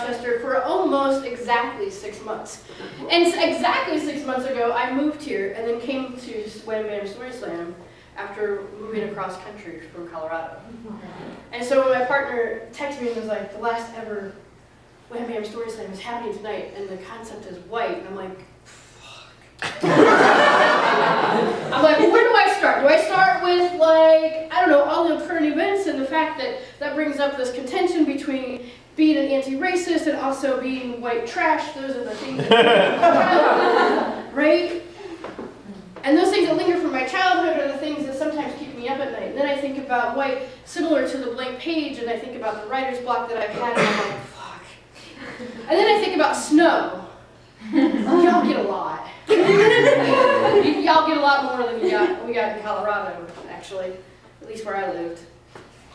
Rochester for almost exactly 6 months. And exactly 6 months ago, I moved here and then came to Wham Bam Story Slam after moving across country from Colorado. And so when my partner texted me and was like, the last ever Wham Bam Story Slam is happening tonight, and the concept is white, and I'm like, fuck. I'm like, well, where do I start? Do I start with, like, I don't know, all the current events and the fact that that brings up this contention between being an anti-racist and also being white trash? Those are the things that right? And those things that linger from my childhood are the things that sometimes keep me up at night. And then I think about white, similar to the blank page, and I think about the writer's block that I've had, and I'm like, fuck. And then I think about snow. Y'all get a lot. Y'all get a lot more than we got in Colorado, actually, at least where I lived.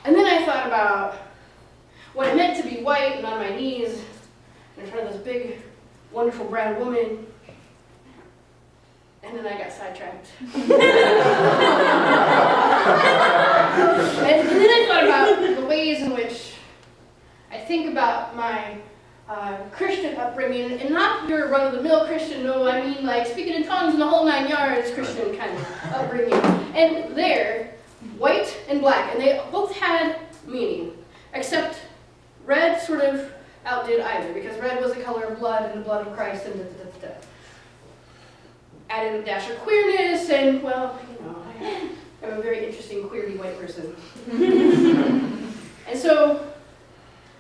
And then I thought about what it meant to be white and on my knees in front of this big, wonderful brown woman. And then I got sidetracked. And then I thought about the ways in which I think about my Christian upbringing, and not your run-of-the-mill Christian, no, I mean like speaking in tongues and the whole 9 yards Christian kind of upbringing. And they're white and black, and they both had meaning, except red sort of outdid either, because red was the color of blood and the blood of Christ and da-da-da-da. Added a dash of queerness, and well, you know, I'm a very interesting queerly white person. And so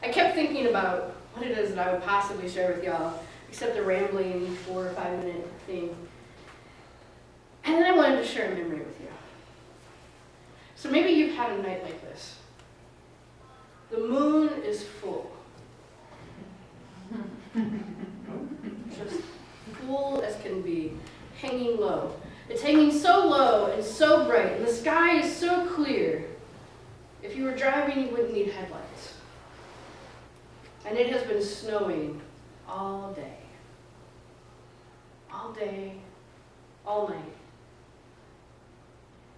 I kept thinking about what it is that I would possibly share with y'all, except a rambling 4 or 5 minute thing. And then I wanted to share a memory with you. So maybe you've had a night like this. The moon is full. Just full as can be, hanging low. It's hanging so low and so bright, and the sky is so clear. If you were driving, you wouldn't need headlights. And it has been snowing all day. All day, all night.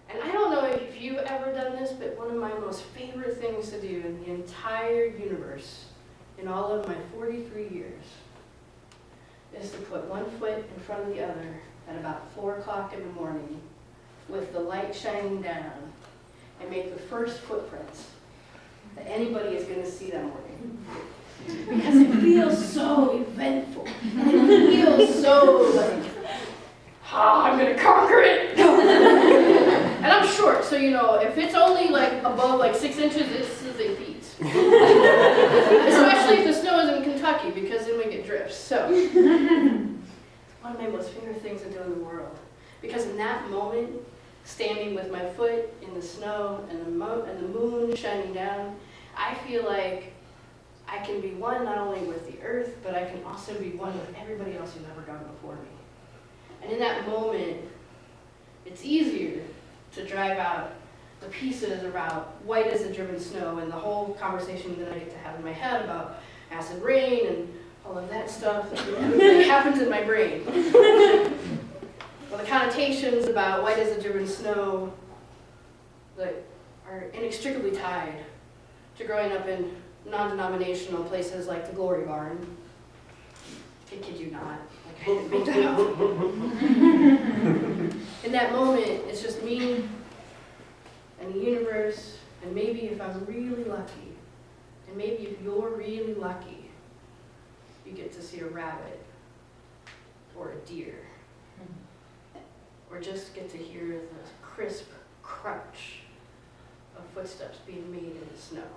And I don't know if you've ever done this, but one of my most favorite things to do in the entire universe, in all of my 43 years, is to put one foot in front of the other at about 4 o'clock in the morning with the light shining down and make the first footprints that anybody is going to see that morning. Because it feels so eventful. And it feels so like, I'm going to conquer it. And I'm short, so you know, if it's only like above like 6 inches, this is a feat. Especially if the snow is in Kentucky, because then we get drifts. So, it's one of my most favorite things to do in the world. Because in that moment, standing with my foot in the snow and the moon shining down, I feel like I can be one not only with the earth, but I can also be one with everybody else who's ever gone before me. And in that moment, it's easier to drive out the pieces about white as the driven snow and the whole conversation that I get to have in my head about acid rain and all of that stuff that happens in my brain. Well, the connotations about white as the driven snow that are inextricably tied to growing up in non-denominational places like the Glory Barn. I kid you not. Like, I didn't make that up. In that moment, it's just me and the universe, and maybe if I'm really lucky, and maybe if you're really lucky, you get to see a rabbit or a deer, or just get to hear the crisp crunch of footsteps being made in the snow.